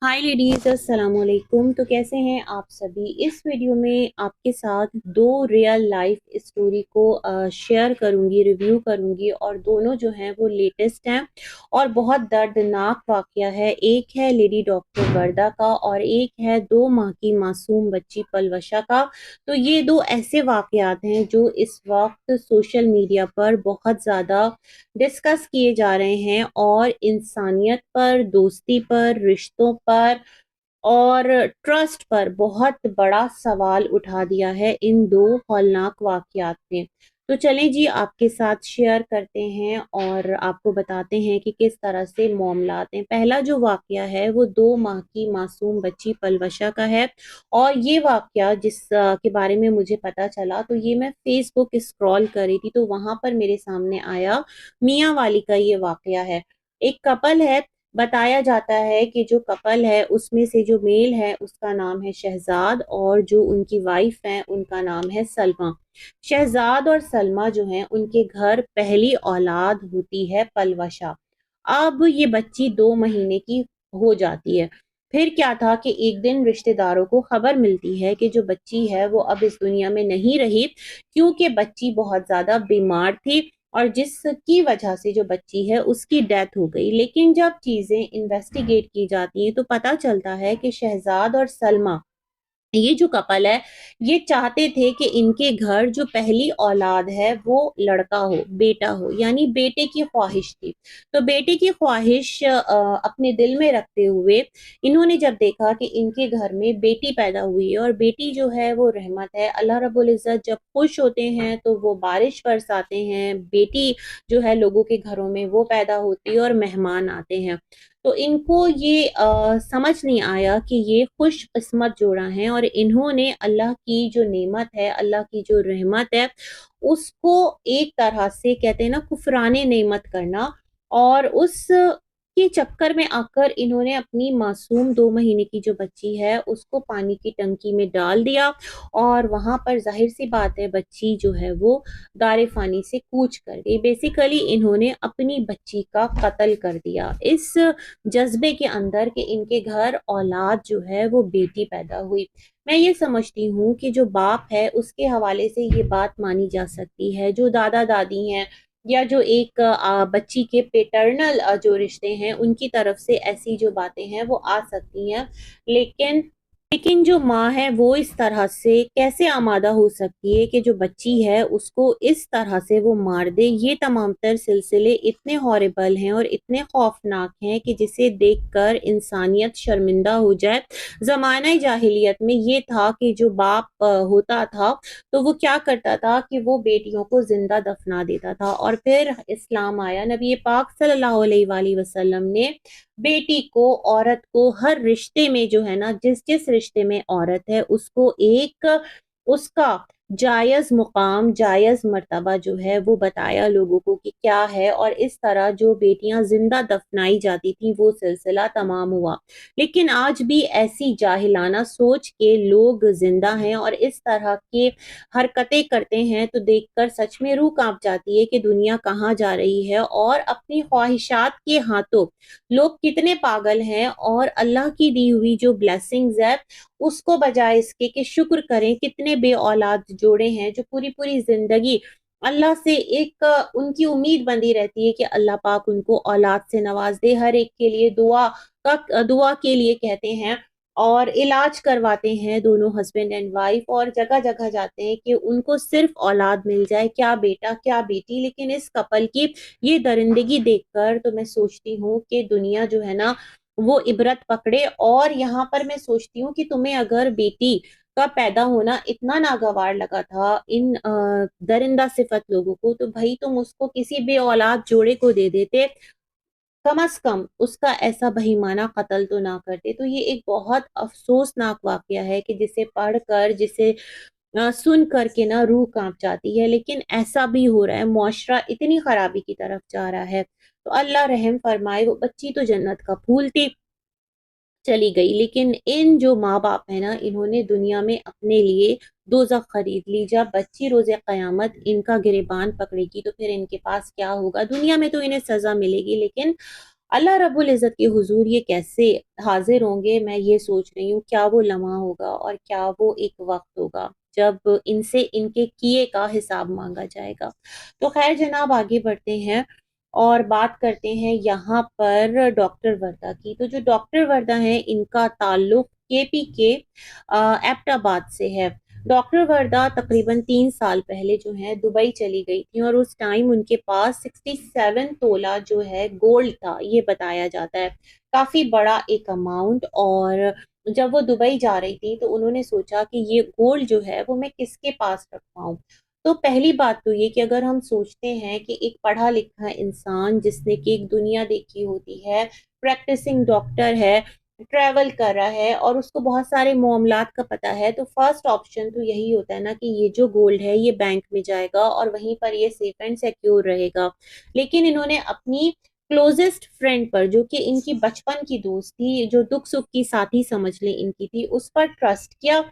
हाय ladies, अस्सलाम वालेकुम। तो कैसे हैं आप सभी। इस वीडियो में आपके साथ दो रियल लाइफ स्टोरी को शेयर करूंगी, रिव्यू करूंगी, और दोनों जो हैं वो लेटेस्ट हैं और बहुत दर्दनाक वाकया है। एक है लेडी डॉक्टर वर्दा का और एक है 2 माह की मासूम बच्ची पलवशा का। तो ये दो ऐसे वाकयात हैं जो इस वक्त सोशल मीडिया पर बहुत ज़्यादा डिस्कस किए जा रहे हैं और इंसानियत पर, दोस्ती पर, रिश्तों पर और ट्रस्ट पर बहुत बड़ा सवाल उठा दिया है इन दो हौलनाक वाकयात ने। तो चलें जी, आपके साथ शेयर करते हैं और आपको बताते हैं कि किस तरह से मामलात हैं। पहला जो वाकया है वो 2 माह की मासूम बच्ची पलवशा का है। और ये वाकया के बारे में मुझे पता चला, तो ये मैं फेसबुक स्क्रॉल कर रही थी तो वहां पर मेरे सामने आया। मियाँ वाली का ये वाकया है। एक कपल है। बताया जाता है कि जो कपल है उसमें से जो मेल है उसका नाम है शहजाद और जो उनकी वाइफ है उनका नाम है सलमा। शहजाद और सलमा जो हैं उनके घर पहली औलाद होती है पलवशा। अब ये बच्ची 2 महीने की हो जाती है। फिर क्या था कि एक दिन रिश्तेदारों को खबर मिलती है कि जो बच्ची है वो अब इस दुनिया में नहीं रही, क्योंकि बच्ची बहुत ज्यादा बीमार थी और जिसकी वजह से जो बच्ची है उसकी डेथ हो गई। लेकिन जब चीजें इन्वेस्टिगेट की जाती हैं तो पता चलता है कि शहजाद और सलमा, ये जो कपल है, ये चाहते थे कि इनके घर जो पहली औलाद है वो लड़का हो, बेटा हो, यानी बेटे की ख्वाहिश थी। तो बेटे की ख्वाहिश अपने दिल में रखते हुए इन्होंने जब देखा कि इनके घर में बेटी पैदा हुई है, और बेटी जो है वो रहमत है, अल्लाह रब्बुल इज्जत जब खुश होते हैं तो वो बारिश बरसाते हैं। बेटी जो है लोगों के घरों में वो पैदा होती है और मेहमान आते हैं। तो इनको ये समझ नहीं आया कि ये खुशकिस्मत जोड़ा है और इन्होंने अल्लाह की जो नेमत है, अल्लाह की जो रहमत है, उसको एक तरह से कहते हैं ना कुफराने नेमत करना। और उस के चक्कर में आकर इन्होंने अपनी मासूम 2 महीने की जो बच्ची है उसको पानी की टंकी में डाल दिया। और वहां पर जाहिर सी बात है बच्ची जो है वो दारे फानी से कूच कर गई। बेसिकली इन्होंने अपनी बच्ची का कत्ल कर दिया इस जज्बे के अंदर कि इनके घर औलाद जो है वो बेटी पैदा हुई। मैं ये समझती हूँ कि जो बाप है उसके हवाले से ये बात मानी जा सकती है, जो दादा दादी हैं या जो एक बच्ची के पेटर्नल जो रिश्ते हैं उनकी तरफ से ऐसी जो बातें हैं वो आ सकती हैं। लेकिन लेकिन जो माँ है वो इस तरह से कैसे आमादा हो सकती है कि जो बच्ची है उसको इस तरह से वो मार दे। ये तमाम तर सिलसिले इतने हॉरिबल हैं और इतने खौफनाक हैं कि जिसे देखकर इंसानियत शर्मिंदा हो जाए। जमाना जाहिलियत में ये था कि जो बाप होता था तो वो क्या करता था कि वो बेटियों को जिंदा दफना देता था। और फिर इस्लाम आया, नबी पाक सल्लल्लाहु अलैहि वसल्लम ने बेटी को, औरत को हर रिश्ते में जो है ना, जिस जिस रिश्ते में औरत है उसको एक उसका जायज मुकाम, जायज मर्तबा जो है वो बताया लोगों को कि क्या है। और इस तरह जो बेटियां जिंदा दफनाई जाती थी वो सिलसिला तमाम हुआ। लेकिन आज भी ऐसी जाहिलाना सोच के लोग जिंदा हैं और इस तरह के हरकतें करते हैं तो देखकर सच में रूह कांप जाती है कि दुनिया कहाँ जा रही है और अपनी ख्वाहिशात के हाथों लोग कितने पागल हैं। और अल्लाह की दी हुई जो ब्लेसिंग्स है उसको बजाय इसके कि शुक्र करें, कितने बे औलाद जोड़े हैं जो पूरी पूरी जिंदगी अल्लाह से एक उनकी उम्मीद बंधी रहती है कि अल्लाह पाक उनको औलाद से नवाज दे। हर एक के लिए दुआ के लिए कहते हैं और इलाज करवाते हैं दोनों हस्बैंड एंड वाइफ, और जगह जगह जाते हैं कि उनको सिर्फ औलाद मिल जाए, क्या बेटा क्या बेटी। लेकिन इस कपल की ये दरिंदगी देखकर तो मैं सोचती हूँ कि दुनिया जो है ना वो इबरत पकड़े। और यहाँ पर मैं सोचती हूँ कि तुम्हें अगर बेटी का पैदा होना इतना नागवार लगा था इन दरिंदा सिफत लोगों को, तो भाई तुम उसको किसी बे औलाद जोड़े को दे देते, कम अज कम उसका ऐसा बहिमाना कत्ल तो ना करते। तो ये एक बहुत अफसोसनाक वाकया है कि जिसे पढ़कर, जिसे सुन करके ना रूह कांप जाती है। लेकिन ऐसा भी हो रहा है, मुआशरा इतनी खराबी की तरफ जा रहा है। तो अल्लाह रहम फरमाए। वो बच्ची तो जन्नत का फूल थी, चली गई, लेकिन इन जो माँ बाप है ना इन्होंने दुनिया में अपने लिए दोजख खरीद ली। जब बच्ची रोजे कयामत इनका गिरेबान पकड़ेगी तो फिर इनके पास क्या होगा। दुनिया में तो इन्हें सजा मिलेगी, लेकिन अल्लाह रब्बुल इज़्ज़त के हुज़ूर ये कैसे हाज़िर होंगे, मैं ये सोच रही हूँ। क्या वो लम्हा होगा और क्या वो एक वक़्त होगा जब इनसे इनके किए का हिसाब माँगा जाएगा। तो ख़ैर जनाब, आगे बढ़ते हैं और बात करते हैं यहाँ पर डॉक्टर वर्दा की। तो जो डॉक्टर वर्दा हैं, इनका ताल्लुक केपी के एबटाबाद से है। डॉक्टर वर्दा तकरीबन 3 साल पहले जो है दुबई चली गई थी और उस टाइम उनके पास 67 तोला जो है गोल्ड था, ये बताया जाता है। काफ़ी बड़ा एक अमाउंट। और जब वो दुबई जा रही थी तो उन्होंने सोचा कि ये गोल्ड जो है वो मैं किसके पास रखवाऊँ? तो पहली बात तो ये कि अगर हम सोचते हैं कि एक पढ़ा-लिखा इंसान जिसने कि एक दुनिया देखी होती है, प्रैक्टिसिंग डॉक्टर है, ट्रैवल कर रहा है और उसको बहुत सारे मामलात का पता है, तो फर्स्ट ऑप्शन तो यही होता है ना कि ये जो गोल्ड है ये बैंक में जाएगा और वहीं पर ये सेफ एंड सिक्योर रहेगा। लेकिन इन्होंने अपनी क्लोजेस्ट फ्रेंड पर, जो कि इनकी बचपन की दोस्त थी, जो दुख सुख की साथी समझ लें इनकी थी, उस पर ट्रस्ट किया।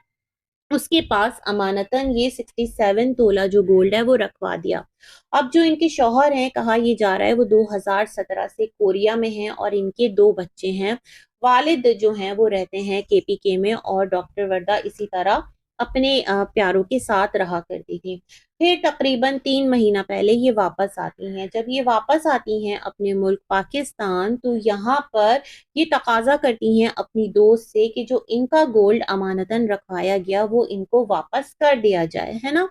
उसके पास अमानतन ये 67 तोला जो गोल्ड है वो रखवा दिया। अब जो इनके शौहर हैं, कहा ये जा रहा है वो 2017 से कोरिया में हैं और इनके 2 बच्चे हैं। वालिद जो हैं वो रहते हैं केपीके में और डॉक्टर वर्दा इसी तरह अपने प्यारों के साथ रहा करती थी। फिर तकरीबन 3 महीना पहले ये वापस आती हैं। जब ये वापस आती हैं अपने मुल्क पाकिस्तान, तो यहाँ पर ये तकाज़ा करती हैं अपनी दोस्त से कि जो इनका गोल्ड अमानतन रखवाया गया वो इनको वापस कर दिया जाए, है ना?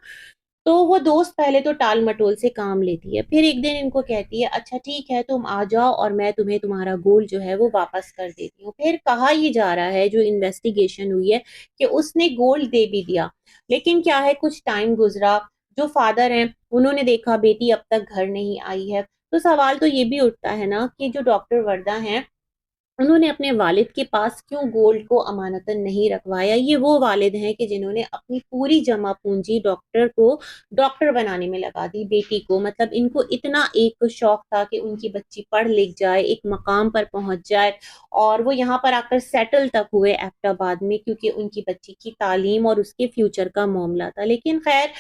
तो वो दोस्त पहले तो टाल-मटोल से काम लेती है, फिर एक दिन इनको कहती है अच्छा ठीक है तुम आ जाओ और मैं तुम्हें तुम्हारा गोल्ड जो है वो वापस कर देती हूँ। फिर कहा ये जा रहा है, जो इन्वेस्टिगेशन हुई है, कि उसने गोल्ड दे भी दिया। लेकिन क्या है, कुछ टाइम गुज़रा, जो फादर हैं उन्होंने देखा बेटी अब तक घर नहीं आई है। तो सवाल तो ये भी उठता है ना कि जो डॉक्टर वर्दा हैं, उन्होंने अपने वालिद के पास क्यों गोल्ड को अमानतन नहीं रखवाया? ये वो वालिद हैं कि जिन्होंने अपनी पूरी जमा पूंजी डॉक्टर को डॉक्टर बनाने में लगा दी, बेटी को। मतलब इनको इतना एक शौक था कि उनकी बच्ची पढ़ लिख जाए, एक मकाम पर पहुंच जाए और वो यहाँ पर आकर सेटल तक हुए एबटाबाद में, क्योंकि उनकी बच्ची की तालीम और उसके फ्यूचर का मामला था। लेकिन खैर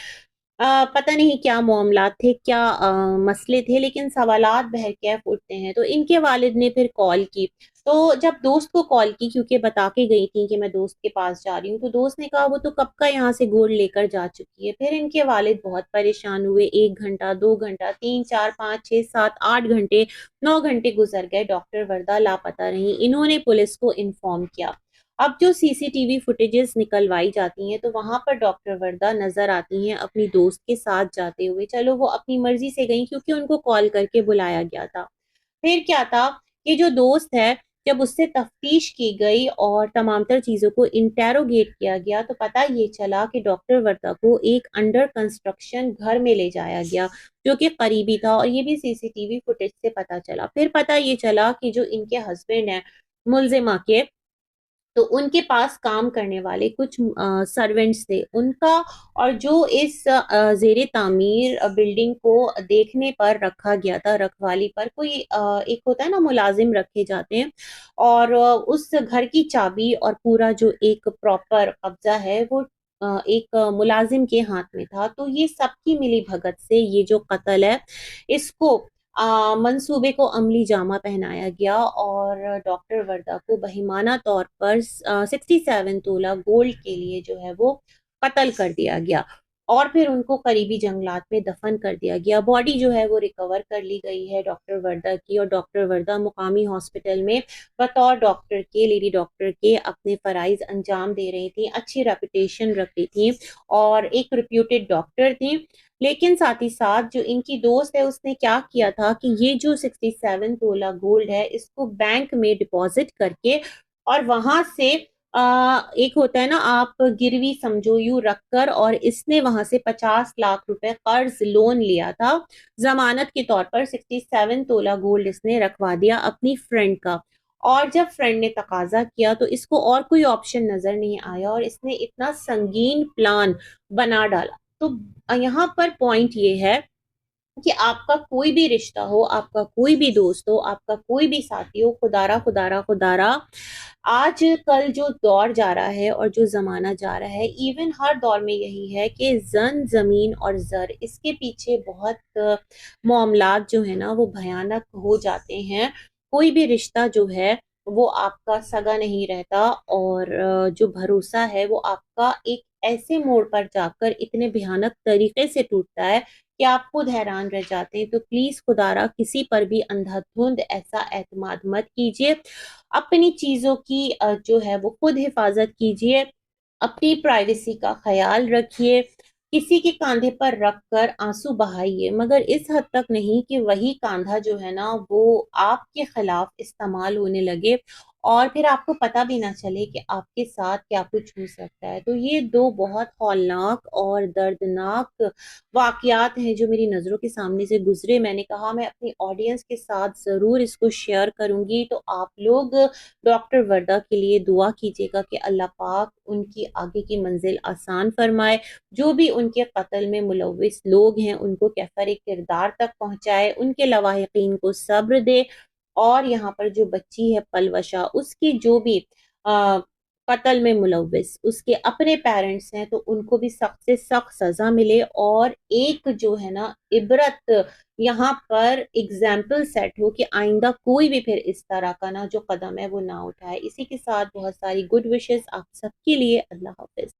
पता नहीं क्या मामलात थे, क्या मसले थे, लेकिन सवालात बहरकैफ उठते हैं। तो इनके वालिद ने फिर कॉल की। तो जब दोस्त को कॉल की, क्योंकि बता के गई थी कि मैं दोस्त के पास जा रही हूँ, तो दोस्त ने कहा वो तो कब का यहाँ से गोल्ड लेकर जा चुकी है। फिर इनके वालिद बहुत परेशान हुए। 1 घंटा, 2 घंटा, 3, 4, 5, 6, 7, 8 घंटे, 9 घंटे गुजर गए, डॉक्टर वर्दा लापता रहीं। इन्होंने पुलिस को इन्फॉर्म किया। अब जो सीसीटीवी फुटेजेस निकलवाई जाती हैं, तो वहां पर डॉक्टर वर्दा नजर आती हैं अपनी दोस्त के साथ जाते हुए। चलो वो अपनी मर्जी से गई क्योंकि उनको कॉल करके बुलाया गया था। फिर क्या था कि जो दोस्त है, जब उससे तफ्तीश की गई और तमाम तर चीज़ों को इंटेरोगेट किया गया, तो पता ये चला कि डॉक्टर वर्दा को एक अंडर कंस्ट्रक्शन घर में ले जाया गया, जो कि करीबी था और ये भी सीसीटीवी फुटेज से पता चला। फिर पता ये चला कि जो इनके हस्बैंड हैं, मुल्जिमा के, तो उनके पास काम करने वाले कुछ सर्वेंट्स थे उनका, और जो इस ज़ेरे तामीर बिल्डिंग को देखने पर रखा गया था, रखवाली पर कोई एक होता है ना, मुलाजिम रखे जाते हैं, और उस घर की चाबी और पूरा जो एक प्रॉपर कब्जा है वो एक मुलाजिम के हाथ में था। तो ये सबकी मिली भगत से ये जो कत्ल है, इसको मंसूबे को अमली जामा पहनाया गया और डॉक्टर वर्दा को बहिमाना तौर पर 67 तोला गोल्ड के लिए जो है वो कत्ल कर दिया गया और फिर उनको करीबी जंगलात में दफन कर दिया गया। बॉडी जो है वो रिकवर कर ली गई है डॉक्टर वर्दा की, और डॉक्टर वर्दा मुकामी हॉस्पिटल में बतौर डॉक्टर के, लेडी डॉक्टर के, अपने फ़राइज़ अंजाम दे रही थी, अच्छी रेपुटेशन रख रही थी और एक रिप्यूटेड डॉक्टर थी। लेकिन साथ ही साथ जो इनकी दोस्त है, उसने क्या किया था कि ये जो 67 तोला गोल्ड है, इसको बैंक में डिपॉजिट करके और वहां से एक होता है ना, आप गिरवी समझो यूं रखकर, और इसने वहां से 50 लाख रुपए कर्ज लोन लिया था जमानत के तौर पर। 67 तोला गोल्ड इसने रखवा दिया अपनी फ्रेंड का। और जब फ्रेंड ने तकाजा किया तो इसको और कोई ऑप्शन नजर नहीं आया और इसने इतना संगीन प्लान बना डाला। तो यहाँ पर पॉइंट ये है कि आपका कोई भी रिश्ता हो, आपका कोई भी दोस्त हो, आपका कोई भी साथी हो, खुदारा खुदारा खुदारा, आज कल जो दौर जा रहा है और जो जमाना जा रहा है, इवन हर दौर में यही है कि जन, जमीन और जर, इसके पीछे बहुत मामलात जो है ना वो भयानक हो जाते हैं। कोई भी रिश्ता जो है वो आपका सगा नहीं रहता, और जो भरोसा है वो आपका एक ऐसे मोड़ पर जाकर इतने भयानक तरीके से टूटता है कि आप खुद हैरान रह जाते हैं। तो प्लीज खुदारा किसी पर भी अंधाधुंध ऐसा एतमाद मत कीजिए। अपनी चीजों की जो है वो खुद हिफाजत कीजिए। अपनी प्राइवेसी का ख्याल रखिए। किसी के कांधे पर रखकर आंसू बहाइए, मगर इस हद तक नहीं कि वही कांधा जो है ना वो आपके खिलाफ इस्तेमाल होने लगे और फिर आपको पता भी ना चले कि आपके साथ क्या कुछ हो सकता है। तो ये दो बहुत हौलनाक और दर्दनाक वाकयात हैं जो मेरी नज़रों के सामने से गुजरे। मैंने कहा मैं अपनी ऑडियंस के साथ ज़रूर इसको शेयर करूंगी। तो आप लोग डॉक्टर वर्दा के लिए दुआ कीजिएगा कि अल्लाह पाक उनकी आगे की मंजिल आसान फरमाए। जो भी उनके कत्ल में मुलविस लोग हैं उनको कैफर किरदार तक पहुंचाए, उनके लवाहिकीन को सब्र दे। और यहाँ पर जो बच्ची है पलवशा, उसकी जो भी आ, कत्ल में मुलविस उसके अपने पेरेंट्स हैं, तो उनको भी सख्त से सख्त सजा मिले। और एक जो है ना इबरत यहाँ पर एग्जाम्पल सेट हो कि आइंदा कोई भी फिर इस तरह का ना जो कदम है वो ना उठाए। इसी के साथ बहुत सारी गुड विशेस आप सबके लिए। अल्लाह हाफिज।